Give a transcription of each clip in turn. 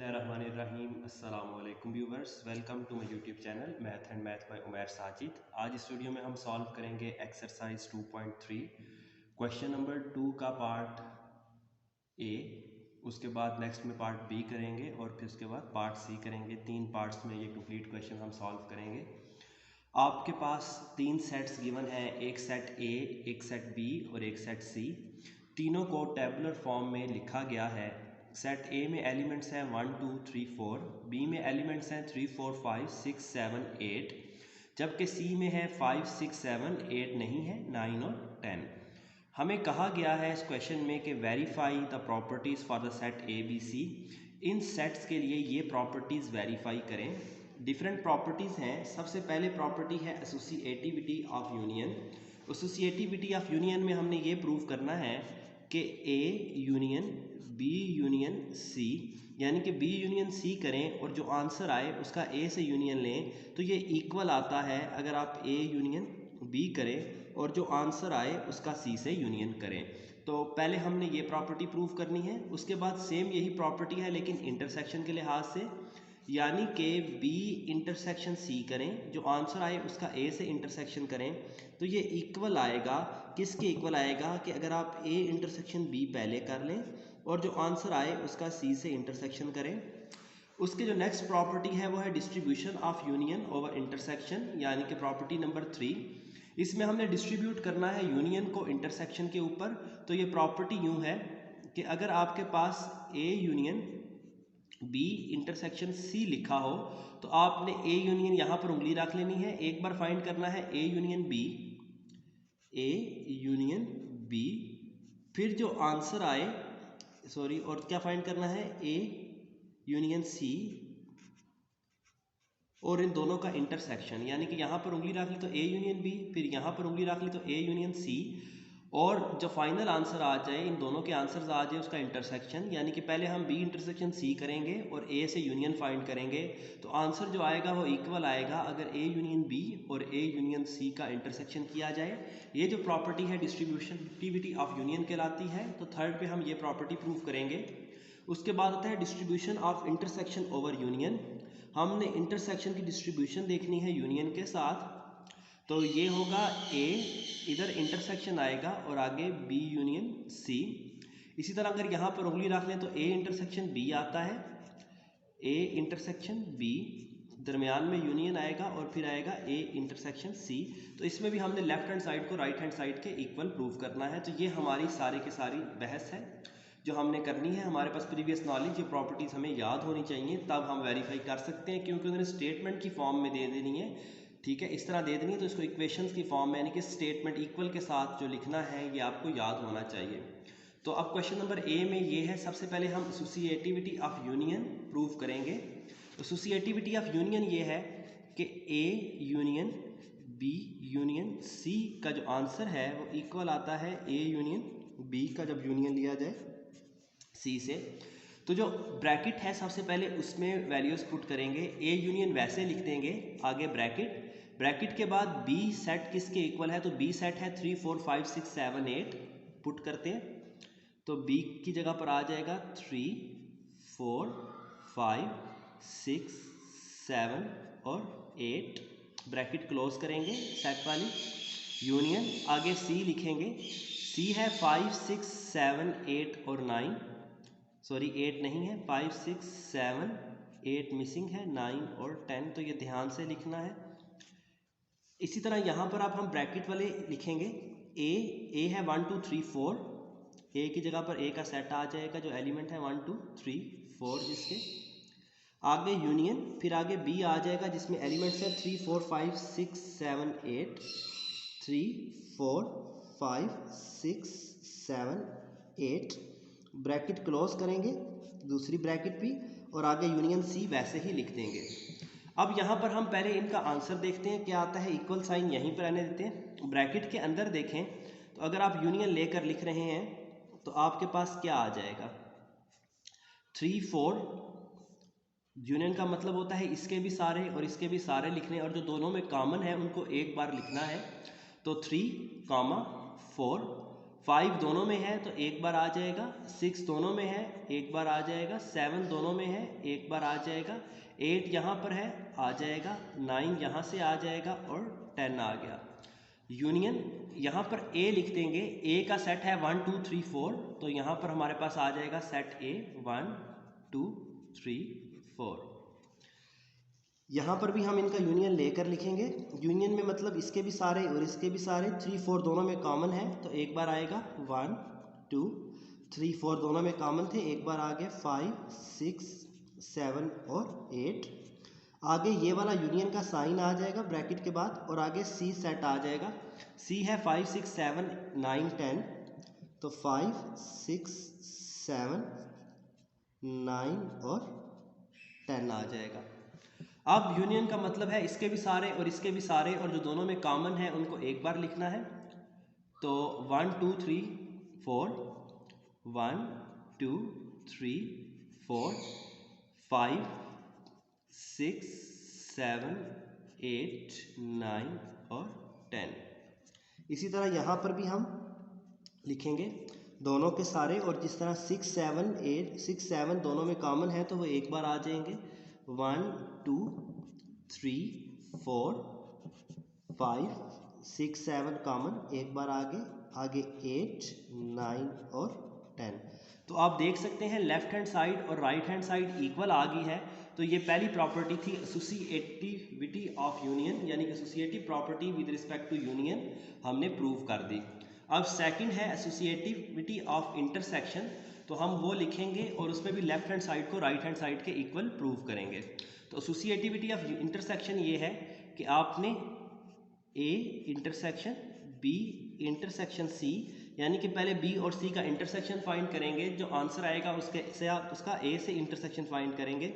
बिस्मिल्लाहिर्रहमानिर्रहीम। अस्सलाम वालेकुम viewers, welcome to my YouTube channel math and math by Umair Sajid. आज इस वीडियो में हम सॉल्व करेंगे एक्सरसाइज 2.3 क्वेश्चन नंबर 2 का पार्ट ए, उसके बाद नेक्स्ट में पार्ट बी करेंगे और फिर उसके बाद पार्ट सी करेंगे। 3 पार्ट्स में ये कंप्लीट क्वेश्चन हम सॉल्व करेंगे। आपके पास 3 सेट्स गिवन हैं, एक सेट ए, एक सेट बी और एक सेट सी। तीनों को टेबुलर फॉर्म में लिखा गया है। सेट ए में एलिमेंट्स हैं 1 2 3 4, बी में एलिमेंट्स हैं 3 4 5 6 7 8, जबकि सी में है 5 6 7 8 नहीं है, 9 और 10। हमें कहा गया है इस क्वेश्चन में कि verify the properties for the set A B C. इन सेट्स के लिए ये प्रॉपर्टीज़ वेरीफाई करें। डिफरेंट प्रॉपर्टीज़ हैं। सबसे पहले प्रॉपर्टी है associativity of union. Associativity of union में हमने ये प्रूव करना है कि A union B union C, यानी कि बी यूनियन सी करें और जो आंसर आए उसका ए से यूनियन लें तो ये इक्वल आता है अगर आप ए यूनियन बी करें और जो आंसर आए उसका सी से यूनियन करें। तो पहले हमने ये प्रॉपर्टी प्रूव करनी है। उसके बाद सेम यही प्रॉपर्टी है लेकिन इंटरसेक्शन के लिहाज से, यानी कि बी इंटरसेक्शन सी करें, जो आंसर आए उसका ए से इंटरसेक्शन करें तो ये इक्वल आएगा। किसके इक्वल आएगा कि अगर आप ए इंटरसेक्शन बी पहले कर लें और जो आंसर आए उसका सी से इंटरसेक्शन करें। उसके जो नेक्स्ट प्रॉपर्टी है वो है distribution of union over intersection, यानी कि प्रॉपर्टी नंबर 3। इसमें हमने डिस्ट्रीब्यूट करना है यूनियन को इंटरसेक्शन के ऊपर। तो ये प्रॉपर्टी यूँ है कि अगर आपके पास A union B intersection C लिखा हो तो आपने ए यूनियन यहाँ पर उंगली रख लेनी है। एक बार फाइंड करना है A union B, A union B, फिर जो आंसर आए और क्या फाइंड करना है ए यूनियन सी और इन दोनों का इंटरसेक्शन, यानी कि यहाँ पर उंगली रख ली तो ए यूनियन बी, फिर यहाँ पर उंगली रख ली तो ए यूनियन सी, और जो फाइनल आंसर आ जाए, इन दोनों के आंसर्स आ जाए उसका इंटरसेक्शन, यानी कि पहले हम बी इंटरसेक्शन सी करेंगे और ए से यूनियन फाइंड करेंगे। तो आंसर जो आएगा वो इक्वल आएगा अगर ए यूनियन बी और ए यूनियन सी का इंटरसेक्शन किया जाए। ये जो प्रॉपर्टी है डिस्ट्रीब्यूटिविटी ऑफ यूनियन कहलाती है। तो थर्ड पे हम ये प्रॉपर्टी प्रूव करेंगे। उसके बाद आता है distribution of intersection over union. हमने इंटरसेक्शन की डिस्ट्रीब्यूशन देखनी है यूनियन के साथ। तो ये होगा ए, इधर इंटरसेक्शन आएगा और आगे बी यूनियन सी। इसी तरह अगर यहाँ पर उंगली रख लें तो ए इंटरसेक्शन बी आता है, ए इंटरसेक्शन बी, दरमियान में यूनियन आएगा और फिर आएगा ए इंटरसेक्शन सी। तो इसमें भी हमने लेफ्ट हैंड साइड को राइट हैंड साइड के इक्वल प्रूव करना है। तो ये हमारी सारी की सारी बहस है जो हमने करनी है। हमारे पास प्रीवियस नॉलेज, ये प्रॉपर्टीज़ हमें याद होनी चाहिए, तब हम वेरीफाई कर सकते हैं, क्योंकि उन्होंने स्टेटमेंट की फॉर्म में दे देनी है। ठीक है, इस तरह दे देनी है तो इसको इक्वेशंस की फॉर्म में, यानी कि स्टेटमेंट इक्वल के साथ जो लिखना है ये आपको याद होना चाहिए। तो अब क्वेश्चन नंबर ए में ये है, सबसे पहले हम एसोसिएटिविटी ऑफ यूनियन प्रूव करेंगे। एसोसिएटिविटी ऑफ यूनियन ये है कि A union B union C का जो आंसर है वो इक्वल आता है ए यूनियन बी का जब यूनियन लिया जाए सी से। तो जो ब्रैकेट है सबसे पहले उसमें वैल्यूज़ पुट करेंगे। ए यूनियन वैसे लिख देंगे, आगे ब्रैकेट, ब्रैकेट के बाद बी सेट किसके इक्वल है, तो बी सेट है 3 4 5 6 7 8, पुट करते हैं तो बी की जगह पर आ जाएगा 3 4 5 6 7 और 8, ब्रैकेट क्लोज करेंगे सेट वाली, यूनियन, आगे सी लिखेंगे। सी है 5 6 7 8 और 9, 8 नहीं है, 5 6 7 8 मिसिंग है, 9 और 10। तो ये ध्यान से लिखना है। इसी तरह यहाँ पर आप हम ब्रैकेट वाले लिखेंगे। ए है 1 2 3 4, ए की जगह पर ए का सेट आ जाएगा जो एलिमेंट है 1 2 3 4 जिसके, आगे यूनियन, फिर आगे बी आ जाएगा जिसमें एलिमेंट्स है 3 4 5 6 7 8, 3 4 5 6 7 8, ब्रैकेट क्लोज करेंगे दूसरी ब्रैकेट भी, और आगे यूनियन सी वैसे ही लिख देंगे। अब यहाँ पर हम पहले इनका आंसर देखते हैं क्या आता है। इक्वल साइन यहीं पर रहने देते हैं। ब्रैकेट के अंदर देखें तो अगर आप यूनियन लेकर लिख रहे हैं तो आपके पास क्या आ जाएगा, 3 4, यूनियन का मतलब होता है इसके भी सारे और इसके भी सारे लिखने, और जो दोनों में कॉमन है उनको एक बार लिखना है। तो 3 4 5 दोनों में है तो एक बार आ जाएगा, 6 दोनों में है एक बार आ जाएगा, 7 दोनों में है एक बार आ जाएगा, 8 यहाँ पर है आ जाएगा, 9 यहाँ से आ जाएगा और 10 आ गया। यूनियन यहाँ पर A लिख देंगे, A का सेट है 1 2 3 4, तो यहाँ पर हमारे पास आ जाएगा सेट A 1 2 3 4। यहाँ पर भी हम इनका यूनियन लेकर लिखेंगे। यूनियन में मतलब इसके भी सारे और इसके भी सारे 3 4 दोनों में कॉमन है तो एक बार आएगा 1 2 3 4 दोनों में कॉमन थे, एक बार आगे 5 6 7 और 8। आगे ये वाला यूनियन का साइन आ जाएगा ब्रैकेट के बाद और आगे C सेट आ जाएगा। C है 5 6 7 9 10, तो 5 6 7 9 और 10 आ जाएगा। अब यूनियन का मतलब है इसके भी सारे और इसके भी सारे और जो दोनों में कॉमन है उनको एक बार लिखना है। तो 1 2 3 4 1 2 3 4 5 6 7 8 9 और 10। इसी तरह यहाँ पर भी हम लिखेंगे दोनों के सारे और जिस तरह 6 7 8 6 7 दोनों में कॉमन है तो वो एक बार आ जाएंगे। 1 2 3 4 5 6 7 कॉमन, एक बार आगे 8 9 और 10। तो आप देख सकते हैं लेफ्ट हैंड साइड और राइट हैंड साइड इक्वल आ गई है। तो ये पहली प्रॉपर्टी थी एसोसिएटिविटी ऑफ यूनियन, यानी कि associative property with respect to union हमने प्रूव कर दी। अब सेकंड है एसोसिएटिविटी ऑफ इंटरसेक्शन, तो हम वो लिखेंगे और उसमें भी लेफ्ट हैंड साइड को राइट हैंड साइड के इक्वल प्रूव करेंगे। तो एसोसिएटिविटी ऑफ इंटरसेक्शन ये है कि आपने A intersection B intersection C, यानी कि पहले B और C का इंटरसेक्शन फाइंड करेंगे, जो आंसर आएगा उसका A से इंटरसेक्शन फाइंड करेंगे,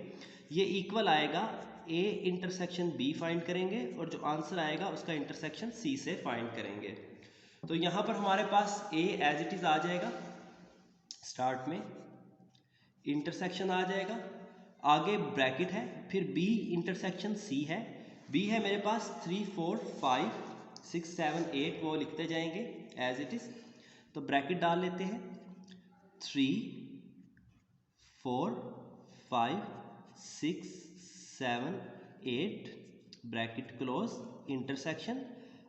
ये इक्वल आएगा A इंटरसेक्शन B फाइंड करेंगे और जो आंसर आएगा उसका इंटरसेक्शन C से फाइंड करेंगे। तो यहाँ पर हमारे पास A एज इट इज़ आ जाएगा, स्टार्ट में इंटरसेक्शन आ जाएगा, आगे ब्रैकेट है, फिर B इंटरसेक्शन C है, B है मेरे पास 3 4 5 6 7 8, वो लिखते जाएंगे एज इट इज़। तो ब्रैकेट डाल लेते हैं 3 4 5 6 7 8 ब्रैकेट क्लोज इंटरसेक्शन,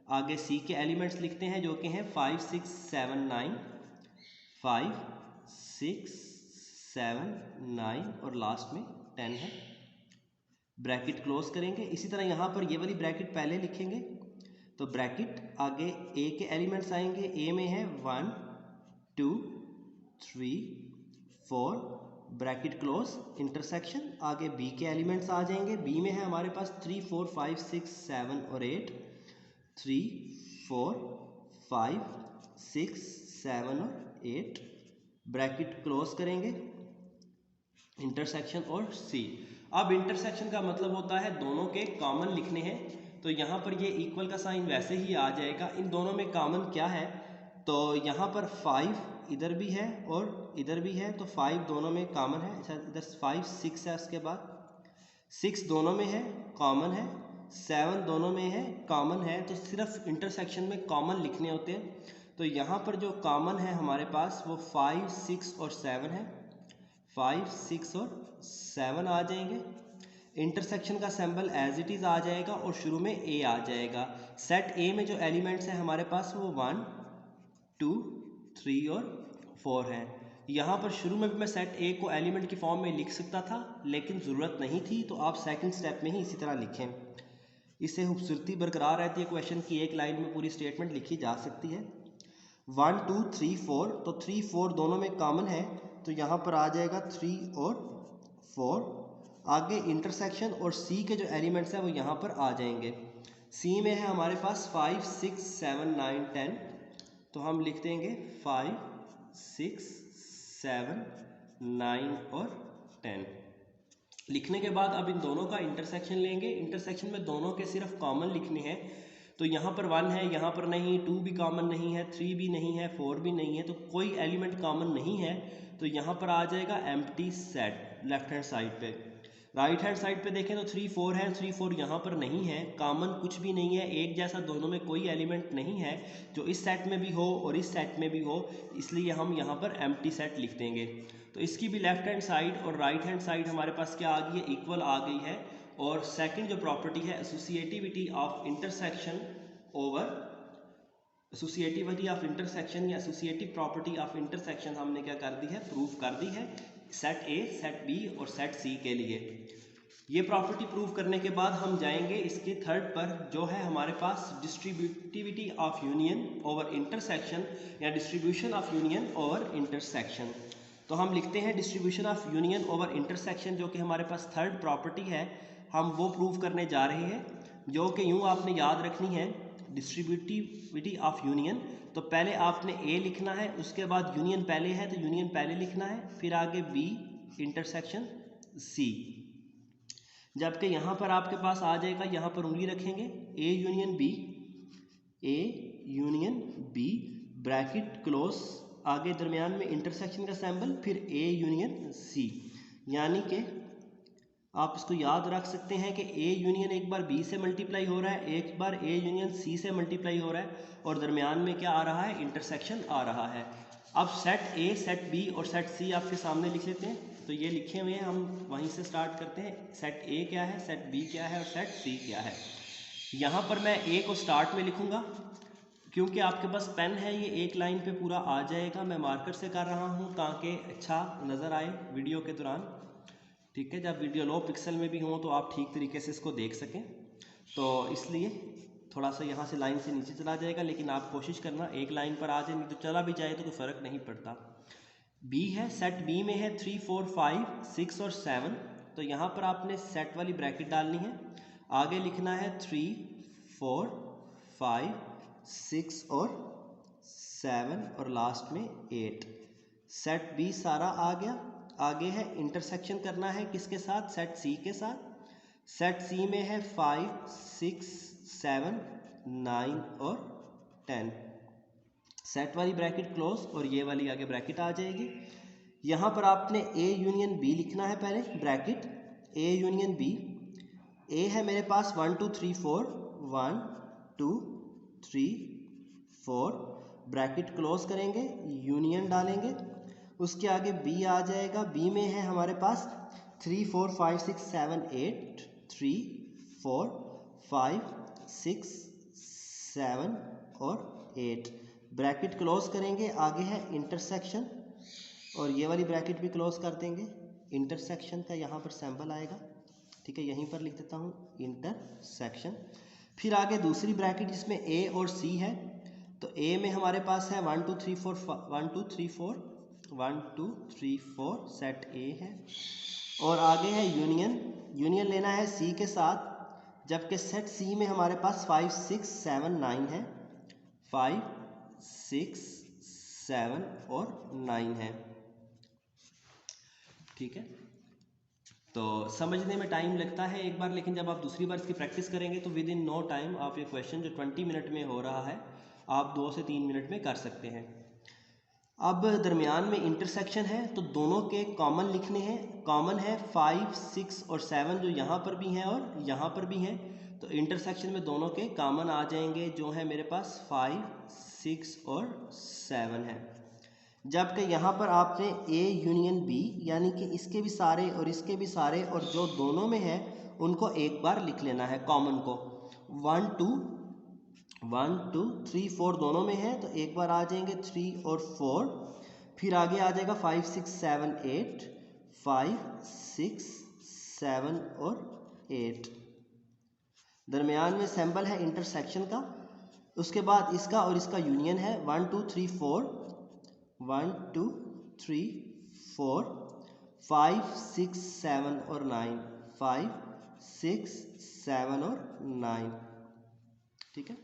आगे C के एलिमेंट्स लिखते हैं जो कि हैं 5 6 7 9 5 6 7 9 और लास्ट में 10 है, ब्रैकेट क्लोज करेंगे। इसी तरह यहाँ पर ये वाली ब्रैकेट पहले लिखेंगे, तो ब्रैकेट आगे A के एलिमेंट्स आएंगे, A में है 1 2 3 4 ब्रैकेट क्लोज इंटरसेक्शन, आगे B के एलिमेंट्स आ जाएंगे, B में है हमारे पास 3 4 5 6 7 और 8 3 4 5 6 7 और 8 ब्रैकेट क्लोज करेंगे इंटरसेक्शन और C। अब इंटरसेक्शन का मतलब होता है दोनों के कॉमन लिखने हैं, तो यहाँ पर ये इक्वल का साइन वैसे ही आ जाएगा। इन दोनों में कॉमन क्या है, तो यहाँ पर 5 इधर भी है और इधर भी है, तो 5 दोनों में कॉमन है, इधर 5 6 है, उसके बाद 6 दोनों में है कॉमन है, 7 दोनों में है कॉमन है, तो सिर्फ इंटरसेक्शन में कॉमन लिखने होते हैं। तो यहाँ पर जो कॉमन है हमारे पास वो 5 6 और 7 है, 5 6 और 7 आ जाएंगे। इंटरसेक्शन का सिंबल एज इट इज़ आ जाएगा और शुरू में A आ जाएगा। सेट A में जो एलिमेंट्स हैं हमारे पास वो 1 2 3 और 4 हैं। यहाँ पर शुरू में भी मैं सेट A को एलिमेंट की फॉर्म में लिख सकता था, लेकिन ज़रूरत नहीं थी, तो आप सेकंड स्टेप में ही इसी तरह लिखें, इससे खूबसूरती बरकरार रहती है क्वेश्चन की, एक लाइन में पूरी स्टेटमेंट लिखी जा सकती है। 1 2 3 4, तो 3 4 दोनों में कॉमन है, तो यहाँ पर आ जाएगा 3 और 4, आगे इंटरसेक्शन और C के जो एलिमेंट्स हैं वो यहाँ पर आ जाएंगे। C में है हमारे पास 5 6 7 9 10, तो हम लिख देंगे 5 6 7 9 और 10। लिखने के बाद अब इन दोनों का इंटरसेक्शन लेंगे, इंटरसेक्शन में दोनों के सिर्फ कॉमन लिखने हैं, तो यहाँ पर 1 है, यहाँ पर नहीं, 2 भी कॉमन नहीं है, 3 भी नहीं है, 4 भी नहीं है, तो कोई एलिमेंट कॉमन नहीं है, तो यहाँ पर आ जाएगा empty set left hand side पे। राइट हैंड साइड पे देखें तो 3 4 है, 3 4 यहाँ पर नहीं है, कॉमन कुछ भी नहीं है, एक जैसा दोनों में कोई एलिमेंट नहीं है जो इस सेट में भी हो और इस सेट में भी हो, इसलिए हम यहाँ पर एम्प्टी सेट लिख देंगे। तो इसकी भी लेफ्ट हैंड साइड और राइट हैंड साइड हमारे पास क्या आ गई है, इक्वल आ गई है। और सेकंड जो प्रॉपर्टी है associativity of intersection over associativity of intersection या एसोसिएटिव प्रॉपर्टी ऑफ इंटरसेक्शन हमने क्या कर दी है, प्रूव कर दी है सेट ए, सेट बी और सेट सी के लिए। ये प्रॉपर्टी प्रूव करने के बाद हम जाएंगे इसके थर्ड पर, जो है हमारे पास distributivity of union over intersection या distribution of union over intersection. तो हम लिखते हैं distribution of union over intersection, जो कि हमारे पास थर्ड प्रॉपर्टी है, हम वो प्रूव करने जा रहे हैं, जो कि यूँ आपने याद रखनी है। डिस्ट्रीब्यूटिविटी ऑफ यूनियन, तो पहले आपने ए लिखना है, उसके बाद यूनियन पहले है तो यूनियन पहले लिखना है, फिर आगे बी इंटरसेक्शन सी। जबकि यहाँ पर आपके पास आ जाएगा, यहाँ पर उंगली रखेंगे, A union B, A union B bracket close, आगे दरमियान में इंटरसेक्शन का सिंबल, फिर ए यूनियन सी। यानी कि आप इसको याद रख सकते हैं कि ए यूनियन एक बार बी से मल्टीप्लाई हो रहा है, एक बार ए यूनियन सी से मल्टीप्लाई हो रहा है, और दरमियान में क्या आ रहा है, इंटरसेक्शन आ रहा है। अब सेट ए, सेट बी और सेट सी आपके सामने लिख लेते हैं। तो ये लिखे हुए हैं, हम वहीं से स्टार्ट करते हैं। सेट ए क्या है, सेट बी क्या है और सेट सी क्या है। यहाँ पर मैं ए को स्टार्ट में लिखूँगा, क्योंकि आपके पास पेन है, ये एक लाइन पे पूरा आ जाएगा। मैं मार्कर से कर रहा हूँ ताकि अच्छा नज़र आए वीडियो के दौरान, ठीक है। जब वीडियो लो पिक्सल में भी हो तो आप ठीक तरीके से इसको देख सकें, तो इसलिए थोड़ा सा यहाँ से लाइन से नीचे चला जाएगा, लेकिन आप कोशिश करना एक लाइन पर आ जाए, नहीं तो चला भी जाए तो कोई फ़र्क नहीं पड़ता। बी है, सेट बी में है 3 4 5 6 और 7, तो यहाँ पर आपने सेट वाली ब्रैकेट डालनी है, आगे लिखना है 3 4 5 6 और 7 और लास्ट में 8। सेट बी सारा आ गया। आगे है इंटरसेक्शन करना है किसके साथ, सेट सी के साथ। सेट सी में है 5 6 7 9 और 10। सेट वाली ब्रैकेट क्लोज और ये वाली आगे ब्रैकेट आ जाएगी। यहाँ पर आपने ए यूनियन बी लिखना है पहले, ब्रैकेट ए यूनियन बी। ए है मेरे पास 1 2 3 4, 1 2 3 4, ब्रैकेट क्लोज करेंगे, यूनियन डालेंगे, उसके आगे बी आ जाएगा। बी में है हमारे पास 3 4 5 6 7 8, 3 4 5 6 7 और 8, ब्रैकेट क्लोज करेंगे, आगे है इंटरसेक्शन और ये वाली ब्रैकेट भी क्लोज कर देंगे। इंटरसेक्शन का यहाँ पर सिंबल आएगा, ठीक है, यहीं पर लिख देता हूँ इंटरसेक्शन। फिर आगे दूसरी ब्रैकेट जिसमें ए और सी है, तो ए में हमारे पास है 1 2 3 4 1 2 3 4 1 2 3 4, सेट ए है, और आगे है यूनियन। यूनियन लेना है सी के साथ, जबकि सेट सी में हमारे पास 5 6 7 9 है, 5 6 7 और 9 है, ठीक है। तो समझने में टाइम लगता है एक बार, लेकिन जब आप दूसरी बार इसकी प्रैक्टिस करेंगे तो विद इन नो टाइम आप ये क्वेश्चन जो 20 मिनट में हो रहा है, आप 2 से 3 मिनट में कर सकते हैं। अब दरमियान में इंटरसेक्शन है, तो दोनों के कॉमन लिखने हैं। कॉमन है 5 6 और 7, जो यहाँ पर भी हैं और यहाँ पर भी हैं, तो इंटरसेक्शन में दोनों के कॉमन आ जाएंगे, जो है मेरे पास 5 6 और 7 है। जबकि यहाँ पर आपने ए यूनियन बी, यानी कि इसके भी सारे और इसके भी सारे, और जो दोनों में है उनको एक बार लिख लेना है कॉमन को। 1 2 3 4 दोनों में है, तो एक बार आ जाएंगे 3 और 4, फिर आगे आ जाएगा 5 6 7 8, 5 6 7 और 8, दरमियान में सिंबल है इंटरसेक्शन का। उसके बाद इसका और इसका यूनियन है 1 2 3 4, 1 2 3 4, 5 6 7 और 9, 5 6 7 और 9, ठीक है।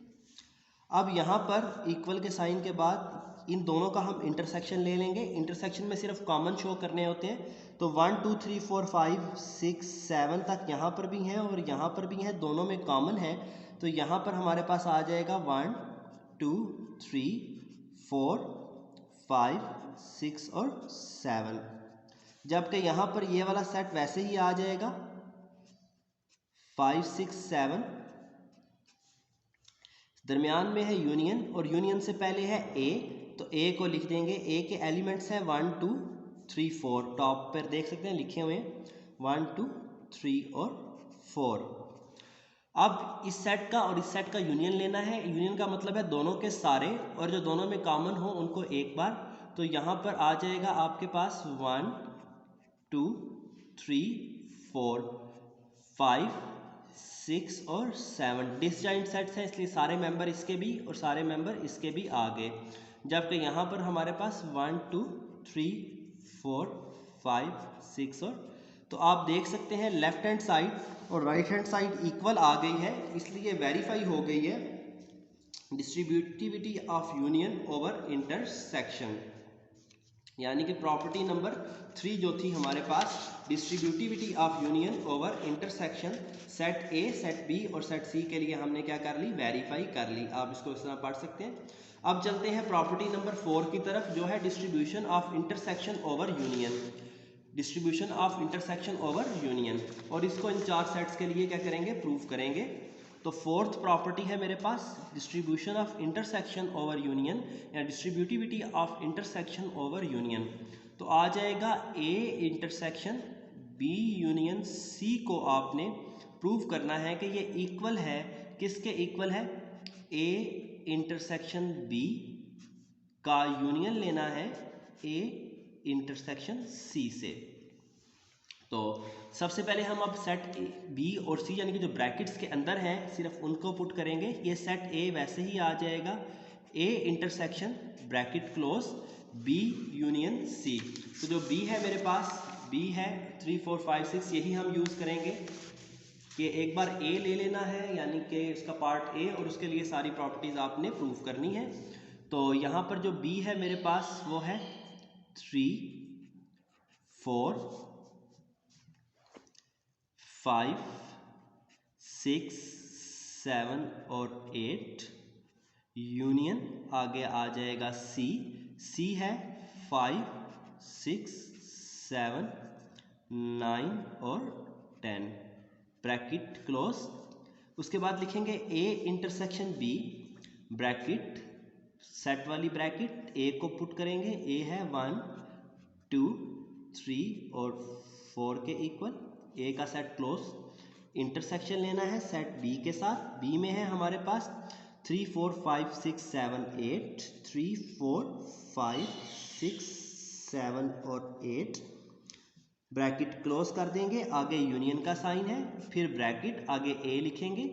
अब यहाँ पर इक्वल के साइन के बाद इन दोनों का हम इंटरसेक्शन ले लेंगे। इंटरसेक्शन में सिर्फ कॉमन शो करने होते हैं, तो 1 2 3 4 5 6 7 तक यहाँ पर भी हैं और यहाँ पर भी हैं, दोनों में कॉमन है, तो यहाँ पर हमारे पास आ जाएगा 1 2 3 4 5 6 और 7। जबकि यहाँ पर ये वाला सेट वैसे ही आ जाएगा, 5 6 7, दरमियान में है यूनियन और यूनियन से पहले है ए, तो ए को लिख देंगे। ए के एलिमेंट्स हैं 1 2 3 4, टॉप पर देख सकते हैं लिखे हुए हैं 1 2 3 और 4। अब इस सेट का और इस सेट का यूनियन लेना है। यूनियन का मतलब है दोनों के सारे, और जो दोनों में कॉमन हो उनको एक बार। तो यहाँ पर आ जाएगा आपके पास 1 2 3 4 5 6 और 7 डिसजॉइंट सेट्स हैं, इसलिए सारे मेंबर इसके भी और सारे मेंबर इसके भी आ गए। जबकि यहाँ पर हमारे पास 1 2 3 4 5 6 और, तो आप देख सकते हैं लेफ्ट हैंड साइड और राइट हैंड साइड इक्वल आ गई है, इसलिए वेरीफाई हो गई है distributivity of union over intersection. यानी कि प्रॉपर्टी नंबर 3 जो थी हमारे पास, distributivity of union over intersection, set A, set B और सेट सी के लिए हमने क्या कर ली, वेरीफाई कर ली। आप इसको इस तरह पढ़ सकते हैं। अब चलते हैं प्रॉपर्टी नंबर 4 की तरफ, जो है distribution of intersection over union. Distribution of intersection over union, और इसको इन 4 सेट्स के लिए क्या करेंगे, प्रूव करेंगे। तो फोर्थ प्रॉपर्टी है मेरे पास distribution of intersection over union या distributivity of intersection over union. तो आ जाएगा A intersection B union C को आपने प्रूव करना है कि ये इक्वल है, किसके इक्वल है, ए इंटरसेक्शन बी का यूनियन लेना है ए इंटरसेक्शन सी से। तो सबसे पहले हम अब सेट बी और सी यानी कि जो ब्रैकेट्स के अंदर हैं सिर्फ उनको पुट करेंगे। ये सेट ए वैसे ही आ जाएगा, A intersection bracket close B union C. तो जो बी है मेरे पास, बी है 3 4 5 6, यही हम यूज़ करेंगे कि एक बार ए ले लेना है, यानी कि इसका पार्ट ए, और उसके लिए सारी प्रॉपर्टीज़ आपने प्रूव करनी है। तो यहाँ पर जो बी है मेरे पास वो है 3 4 5 6 7 और 8, यूनियन आगे आ जाएगा सी, सी है 5 6 7 9 और 10, ब्रैकेट क्लोज। उसके बाद लिखेंगे A intersection B, bracket set वाली ब्रैकेट, ए को पुट करेंगे, ए है 1 2 3 और 4 के इक्वल, ए का सेट क्लोज। इंटरसेक्शन लेना है सेट बी के साथ, बी में है हमारे पास 3 4 5 6 7 8, 3 4 5 6 7 और 8, ब्रैकेट क्लोज कर देंगे, आगे यूनियन का साइन है, फिर ब्रैकेट, आगे ए लिखेंगे।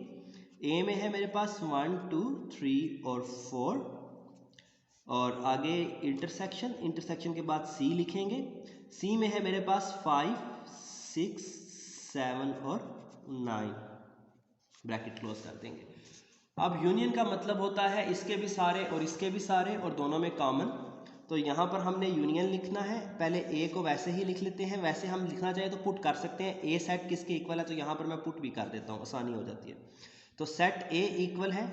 ए में है मेरे पास 1 2 3 और 4, और आगे इंटरसेक्शन, इंटरसेक्शन के बाद सी लिखेंगे। सी में है मेरे पास 5 6 7 और 9, ब्रैकेट क्लोज कर देंगे। अब यूनियन का मतलब होता है इसके भी सारे और इसके भी सारे और दोनों में कॉमन। तो यहाँ पर हमने यूनियन लिखना है, पहले ए को वैसे ही लिख लेते हैं, वैसे हम लिखना चाहें तो पुट कर सकते हैं, ए सेट किसके इक्वल है, तो यहाँ पर मैं पुट भी कर देता हूँ, आसानी हो जाती है। तो सेट ए इक्वल है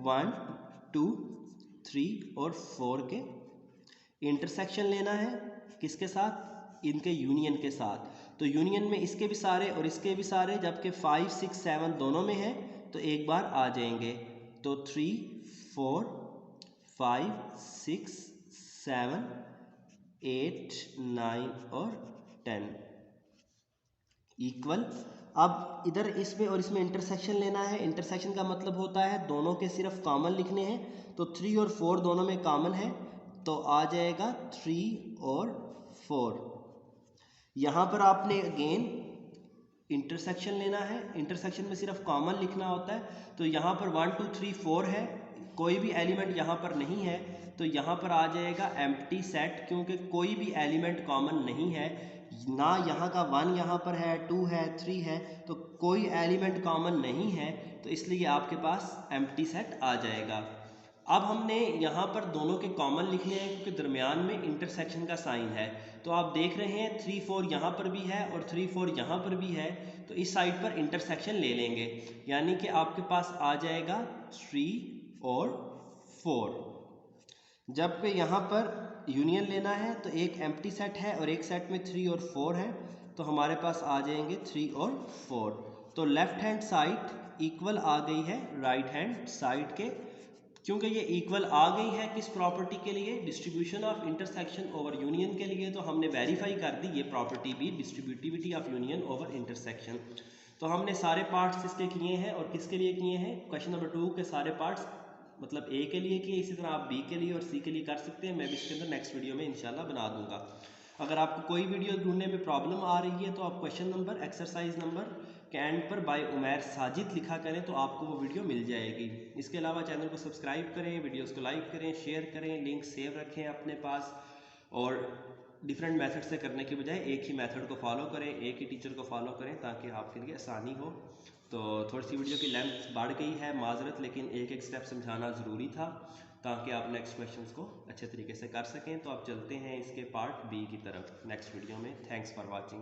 1 2 3 और 4 के। इंटरसेक्शन लेना है किसके साथ, इनके यूनियन के साथ। तो यूनियन में इसके भी सारे और इसके भी सारे, जबकि 5 6 7 दोनों में है, तो एक बार आ जाएंगे। तो 3 4 5 6 7 8 9 और 10 इक्वल। अब इधर इसमें और इसमें इंटरसेक्शन लेना है। इंटरसेक्शन का मतलब होता है दोनों के सिर्फ कॉमन लिखने हैं। तो 3 और 4 दोनों में कॉमन है, तो आ जाएगा 3 और 4। यहाँ पर आपने अगेन इंटरसेक्शन लेना है, इंटरसेक्शन में सिर्फ कॉमन लिखना होता है। तो यहाँ पर 1 2 3 4 है, कोई भी एलिमेंट यहाँ पर नहीं है, तो यहाँ पर आ जाएगा एम्प्टी सेट, क्योंकि कोई भी एलिमेंट कॉमन नहीं है ना। यहाँ का 1 यहाँ पर है, 2 है, 3 है, तो कोई एलिमेंट कॉमन नहीं है, तो इसलिए आपके पास एम्प्टी सेट आ जाएगा। अब हमने यहाँ पर दोनों के कॉमन लिखने हैं, क्योंकि दरमियान में इंटरसेक्शन का साइन है। तो आप देख रहे हैं 3 4 यहाँ पर भी है और 3 4 यहाँ पर भी है, तो इस साइड पर इंटरसेक्शन ले लेंगे, यानी कि आपके पास आ जाएगा 3 और 4। जबकि यहाँ पर यूनियन लेना है, तो एक एम्प्टी सेट है और एक सेट में 3 और 4 है, तो हमारे पास आ जाएंगे 3 और 4। तो लेफ्ट हैंड साइड इक्वल आ गई है राइट हैंड साइड के, क्योंकि ये इक्वल आ गई है किस प्रॉपर्टी के लिए, distribution of intersection over union के लिए। तो हमने वेरीफाई कर दी ये प्रॉपर्टी भी, distributivity of union over intersection. तो हमने सारे पार्ट्स इसके किए हैं और किसके लिए किए हैं, क्वेश्चन नंबर 2 के सारे पार्ट्स मतलब ए के लिए किए, इसी तरह आप बी के लिए और सी के लिए कर सकते हैं। मैं भी इसके अंदर नेक्स्ट वीडियो में इंशाल्लाह बना दूंगा। अगर आपको कोई वीडियो ढूंढने में प्रॉब्लम आ रही है तो आप क्वेश्चन नंबर एक्सरसाइज नंबर के एंड पर बाय उमैर साजिद लिखा करें तो आपको वो वीडियो मिल जाएगी। इसके अलावा चैनल को सब्सक्राइब करें, वीडियोस को लाइक करें, शेयर करें, लिंक सेव रखें अपने पास, और डिफरेंट मेथड से करने के बजाय एक ही मेथड को फॉलो करें, एक ही टीचर को फॉलो करें ताकि आपके लिए आसानी हो। तो थोड़ी सी वीडियो की लेंथ बढ़ गई है, माजरत, लेकिन एक एक स्टेप समझाना ज़रूरी था ताकि आप नेक्स्ट क्वेश्चंस को अच्छे तरीके से कर सकें। तो आप चलते हैं इसके पार्ट बी की तरफ नेक्स्ट वीडियो में। Thanks for watching.